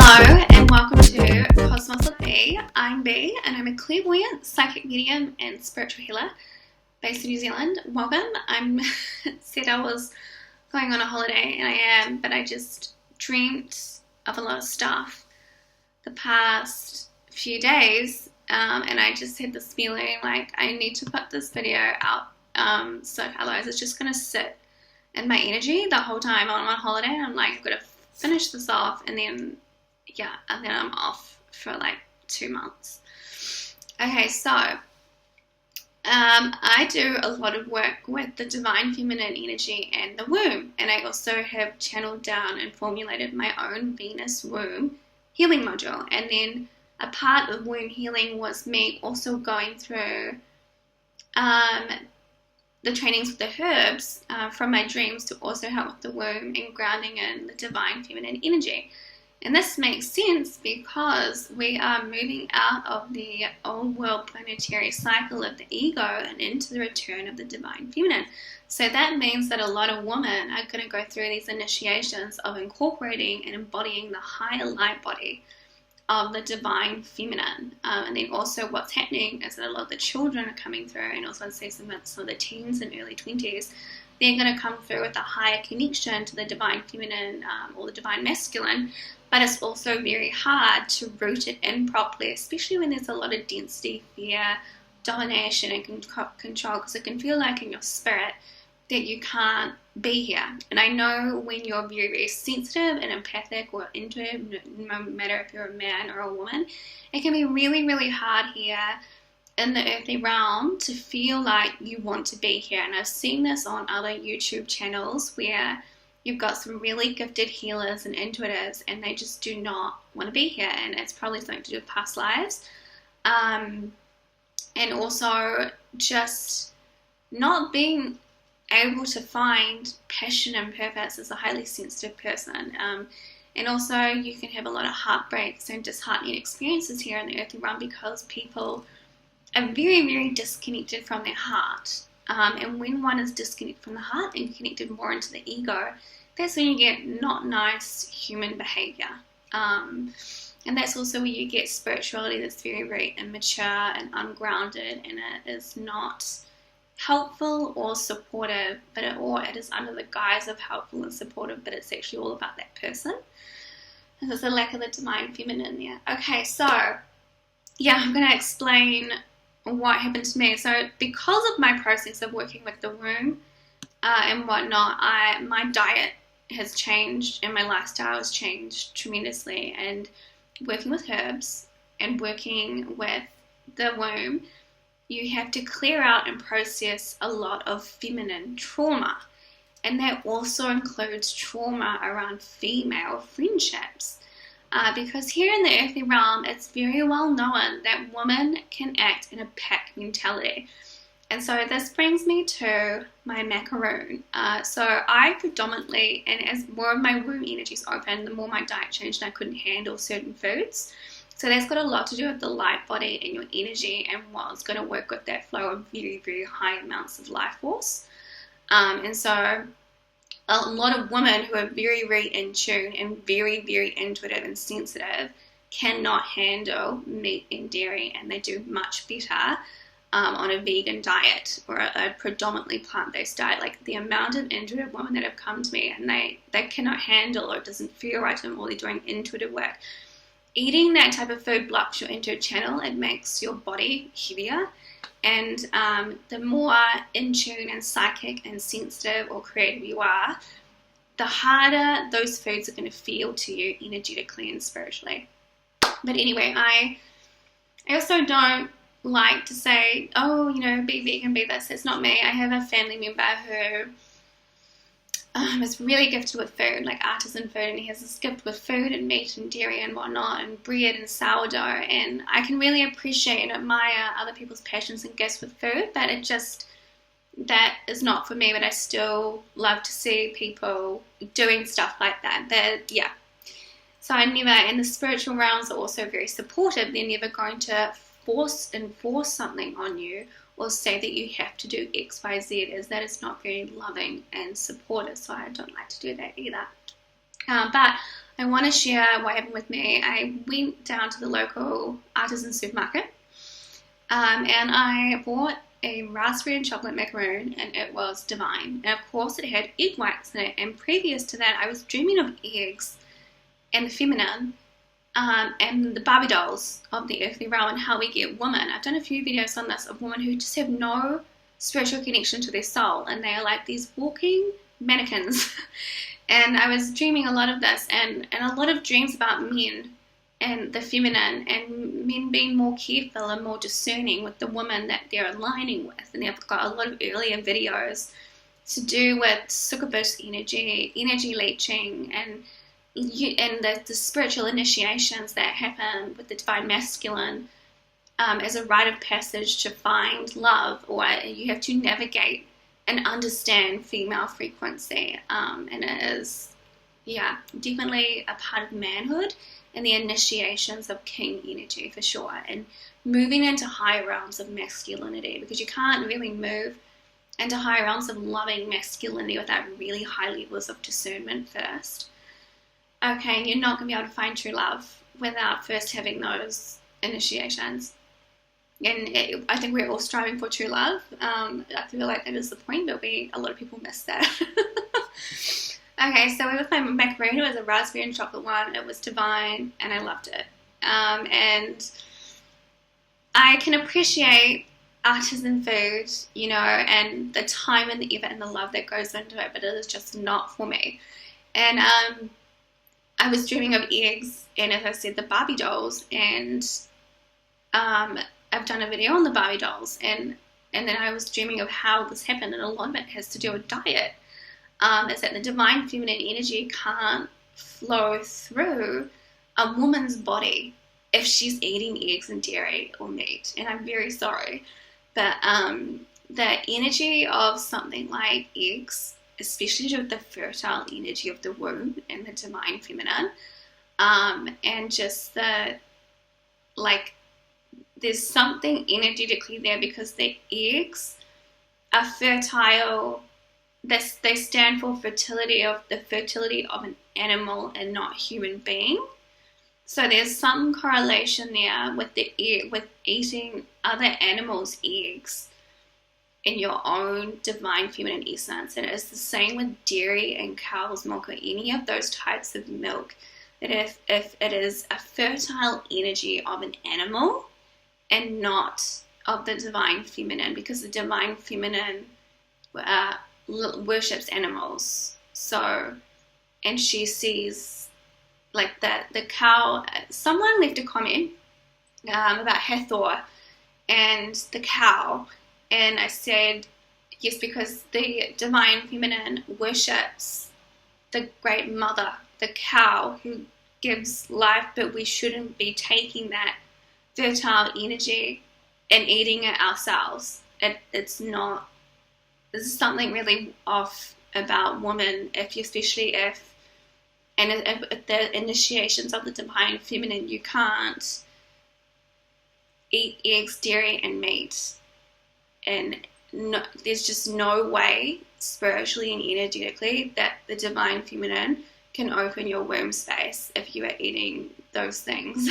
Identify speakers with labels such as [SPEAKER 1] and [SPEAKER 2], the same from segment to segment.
[SPEAKER 1] Hello and welcome to Cosmos with B. I'm B and I'm a clairvoyant, psychic medium and spiritual healer based in New Zealand. Welcome. I said I was going on a holiday and I am, but I just dreamt of a lot of stuff the past few days and I just had this feeling like I need to put this video out so otherwise it's just going to sit in my energy the whole time I'm on holiday. I'm like, I've got to finish this off and then I'm off for like 2 months. Okay, so I do a lot of work with the divine feminine energy and the womb, and I also have channeled down and formulated my own Venus womb healing module. And then a part of womb healing was me also going through the trainings with the herbs from my dreams to also help with the womb and grounding in the divine feminine energy. And this makes sense because we are moving out of the old world planetary cycle of the ego and into the return of the divine feminine. So that means that a lot of women are going to go through these initiations of incorporating and embodying the higher light body of the divine feminine. And then also what's happening is that a lot of the children are coming through, and also I'd say some of the teens and early 20s, they're going to come through with a higher connection to the divine feminine or the divine masculine. But it's also very hard to root it in properly, especially when there's a lot of density, fear, domination, and control, because it can feel like in your spirit that you can't be here. And I know when you're very, very sensitive and empathic or intuitive, no matter if you're a man or a woman, it can be really, really hard here in the earthly realm to feel like you want to be here. And I've seen this on other YouTube channels where you've got some really gifted healers and intuitives and they just do not want to be here, and it's probably something to do with past lives, and also just not being able to find passion and purpose as a highly sensitive person. And also you can have a lot of heartbreaks and disheartening experiences here in the earthly realm because people are very, very disconnected from their heart. And when one is disconnected from the heart and connected more into the ego, that's when you get not nice human behavior. And that's also where you get spirituality that's very, very immature and ungrounded, and it is not helpful or supportive, or it is under the guise of helpful and supportive, but it's actually all about that person. And there's a lack of the divine feminine there. Okay, so yeah, I'm going to explain what happened to me. So because of my process of working with the womb and whatnot, my diet has changed and my lifestyle has changed tremendously. And working with herbs and working with the womb, you have to clear out and process a lot of feminine trauma. And that also includes trauma around female friendships. Because here in the earthly realm, it's very well known that women can act in a pack mentality. And so this brings me to my macaroon. So I predominantly, and as more of my womb energies opened, the more my diet changed and I couldn't handle certain foods. So that's got a lot to do with the light body and your energy and what's going to work with that flow of very, very high amounts of life force. And so a lot of women who are very, very in tune and very, very intuitive and sensitive cannot handle meat and dairy, and they do much better on a vegan diet or a predominantly plant-based diet. Like the amount of intuitive women that have come to me and they cannot handle, or it doesn't feel right to them, or they're doing intuitive work. Eating that type of food blocks your intuitive channel. It makes your body heavier. And the more in tune and psychic and sensitive or creative you are, the harder those foods are going to feel to you energetically and spiritually. But anyway, I also don't like to say, oh, be vegan, be this. It's not me. I have a family member who is really gifted with food, like artisan food, and he has this gift with food and meat and dairy and whatnot, and bread and sourdough, and I can really appreciate and admire other people's passions and gifts with food, but that is not for me. But I still love to see people doing stuff like that. Yeah. So and the spiritual realms are also very supportive. They're never going to enforce something on you or say that you have to do X, Y, Z, as that is not very loving and supportive. So I don't like to do that either. But I want to share what happened with me. I went down to the local artisan supermarket and I bought a raspberry and chocolate macaroon, and it was divine. And of course it had egg whites in it, and previous to that I was dreaming of eggs and the feminine, and the Barbie dolls of the earthly realm and how we get women. I've done a few videos on this of women who just have no spiritual connection to their soul, and they are like these walking mannequins. And I was dreaming a lot of this, and a lot of dreams about men and the feminine, and men being more careful and more discerning with the woman that they're aligning with. And they've got a lot of earlier videos to do with succubus energy leeching, and the spiritual initiations that happen with the divine masculine as a rite of passage to find love, or you have to navigate and understand female frequency. And it is, definitely a part of manhood and the initiations of king energy for sure, and moving into higher realms of masculinity, because you can't really move into higher realms of loving masculinity without really high levels of discernment first. Okay, and you're not going to be able to find true love without first having those initiations. And I think we're all striving for true love. I feel like that is the point, but a lot of people miss that. Okay, so with my macaroon, it was a raspberry and chocolate one. It was divine, and I loved it. And I can appreciate artisan food, and the time and the effort and the love that goes into it, but it is just not for me. And I was dreaming of eggs, and as I said, the Barbie dolls, and I've done a video on the Barbie dolls, and then I was dreaming of how this happened, and a lot of it has to do with diet. Is that the divine feminine energy can't flow through a woman's body if she's eating eggs and dairy or meat. And I'm very sorry, but the energy of something like eggs, especially with the fertile energy of the womb and the divine feminine, and just there's something energetically there, because the eggs are fertile. They stand for fertility of an animal and not human being. So there's some correlation there with with eating other animals' eggs in your own divine feminine essence. And it's the same with dairy and cow's milk or any of those types of milk. That if it is a fertile energy of an animal and not of the divine feminine, because the divine feminine worships animals. So, and she sees like that the cow. Someone left a comment about Hathor and the cow, and I said yes, because the divine feminine worships the great mother, the cow, who gives life, but we shouldn't be taking that fertile energy and eating it ourselves. It's not. This is something really off about women, especially if the initiations of the divine feminine, you can't eat eggs, dairy, and meat, and there's just no way spiritually and energetically that the divine feminine can open your womb space if you are eating those things.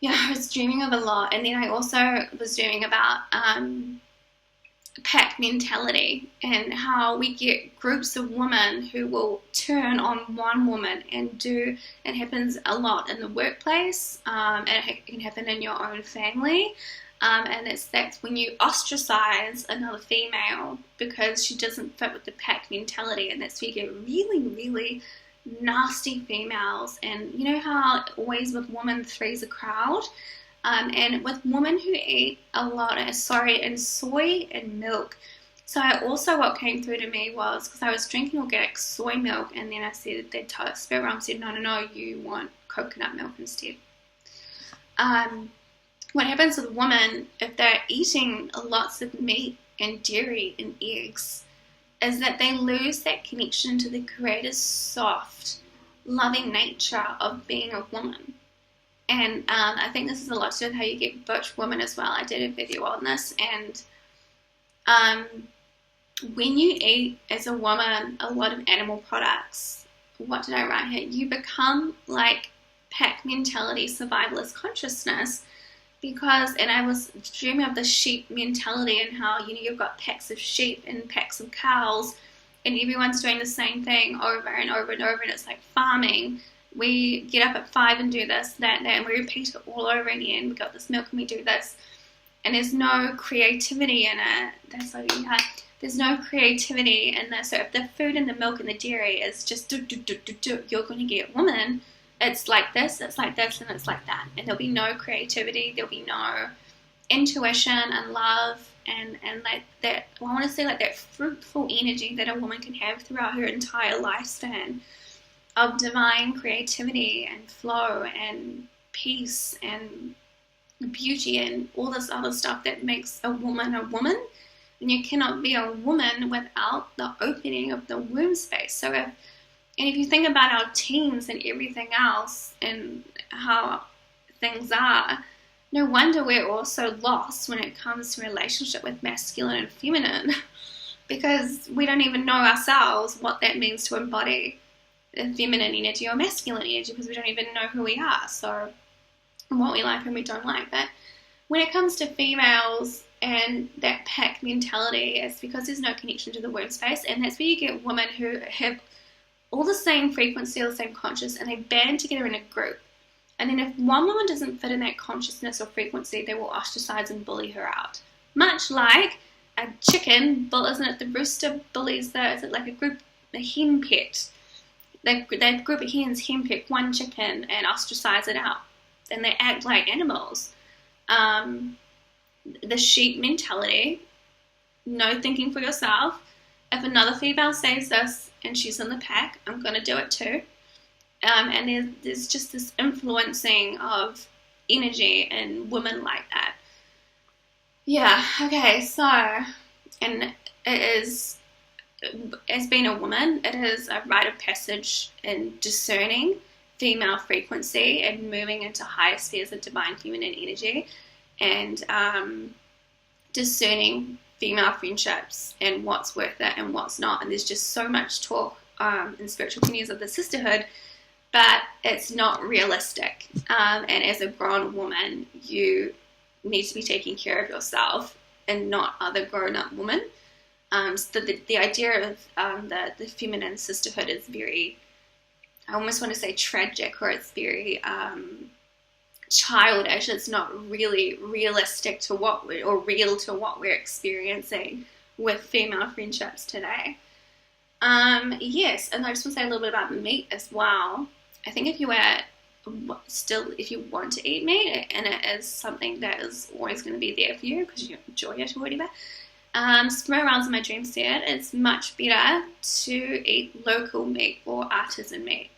[SPEAKER 1] I was dreaming of a lot, and then I also was dreaming about pack mentality, and how we get groups of women who will turn on one woman and do. It happens a lot in the workplace, and it can happen in your own family, and that's when you ostracize another female because she doesn't fit with the pack mentality, and that's where you get really, really nasty females. And you know how always with women three's a crowd? And with women who eat a lot of soy and milk. So what came through to me was, because I was drinking organic soy milk, and then I said, the spirit realm said, no, you want coconut milk instead. What happens with women, if they're eating lots of meat and dairy and eggs, is that they lose that connection to the creator's soft, loving nature of being a woman. And I think this is a lot to do with how you get butch women as well. I did a video on this, and when you eat as a woman a lot of animal products, what did I write here? You become like pack mentality, survivalist consciousness, because, and I was dreaming of the sheep mentality and how, you know, you've got packs of sheep and packs of cows and everyone's doing the same thing over and over and over, and it's like farming. We get up at 5 and do this, that, and we repeat it all over again. We got this milk and we do this, and there's no creativity in it. That's what we had. There's no creativity in this. So if the food and the milk and the dairy is just do, you're going to get woman. It's like this, and it's like that. And there'll be no creativity. There'll be no intuition and love and like that. Well, I want to say like that fruitful energy that a woman can have throughout her entire lifespan of divine creativity and flow and peace and beauty and all this other stuff that makes a woman a woman. And you cannot be a woman without the opening of the womb space. So if you think about our teens and everything else and how things are, no wonder we're all so lost when it comes to relationship with masculine and feminine, because we don't even know ourselves what that means to embody the feminine energy or masculine energy, because we don't even know who we are, so what we like and we don't like. But when it comes to females and that pack mentality, it's because there's no connection to the womb space, and that's where you get women who have all the same frequency or the same conscious, and they band together in a group. And then if one woman doesn't fit in that consciousness or frequency, they will ostracize and bully her out. Much like a chicken, isn't it the rooster bullies is it like a hen pet? That group of hens henpeck one chicken and ostracize it out. And they act like animals. The sheep mentality, no thinking for yourself. If another female says this and she's in the pack, I'm going to do it too. And there's just this influencing of energy in women like that. Yeah, okay, so, and it is, as being a woman, it is a rite of passage in discerning female frequency and moving into higher spheres of divine feminine energy, and discerning female friendships and what's worth it and what's not. And there's just so much talk in spiritual communities of the sisterhood, but it's not realistic. And as a grown woman, you need to be taking care of yourself and not other grown-up women. So the idea of the feminine sisterhood is very, I almost want to say tragic, or it's very childish. It's not really realistic to real to what we're experiencing with female friendships today. Yes, and I just want to say a little bit about meat as well. I think if you want to eat meat, and it is something that is always going to be there for you because you enjoy it or whatever, Spirit Realms in my dream said it's much better to eat local meat or artisan meat.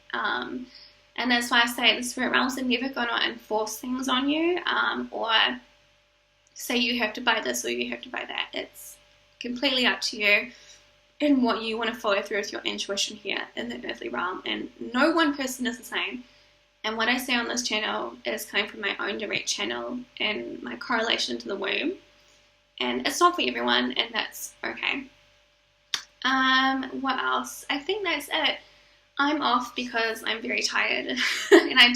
[SPEAKER 1] And that's why I say the Spirit Realms are never going to enforce things on you, or say you have to buy this or you have to buy that. It's completely up to you and what you want to follow through with your intuition here in the earthly realm. And no one person is the same. And what I say on this channel is coming from my own direct channel and my correlation to the womb. And it's not for everyone, and that's okay. What else? I think that's it. I'm off because I'm very tired, and I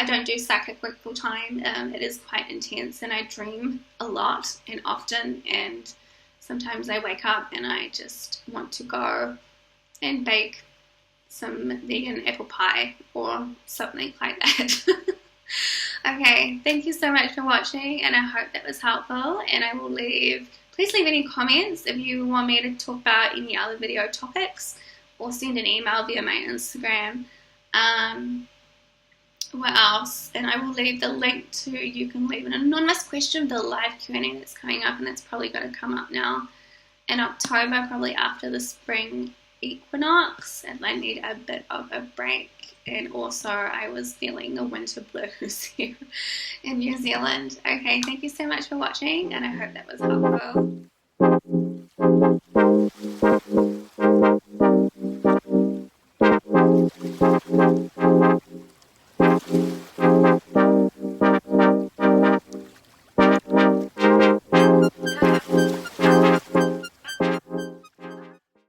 [SPEAKER 1] don't do psychic work full time. It is quite intense, and I dream a lot and often, and sometimes I wake up and I just want to go and bake some vegan apple pie or something like that. Okay, thank you so much for watching, and I hope that was helpful. And I will please leave any comments if you want me to talk about any other video topics, or send an email via my Instagram. What else? And I will leave the link to, you can leave an anonymous question, the live Q&A that's coming up, and that's probably going to come up now in October, probably after the spring equinox, and I need a bit of a break. And also I was feeling the winter blues here in New Zealand. Okay, thank you so much for watching, and I hope that was helpful.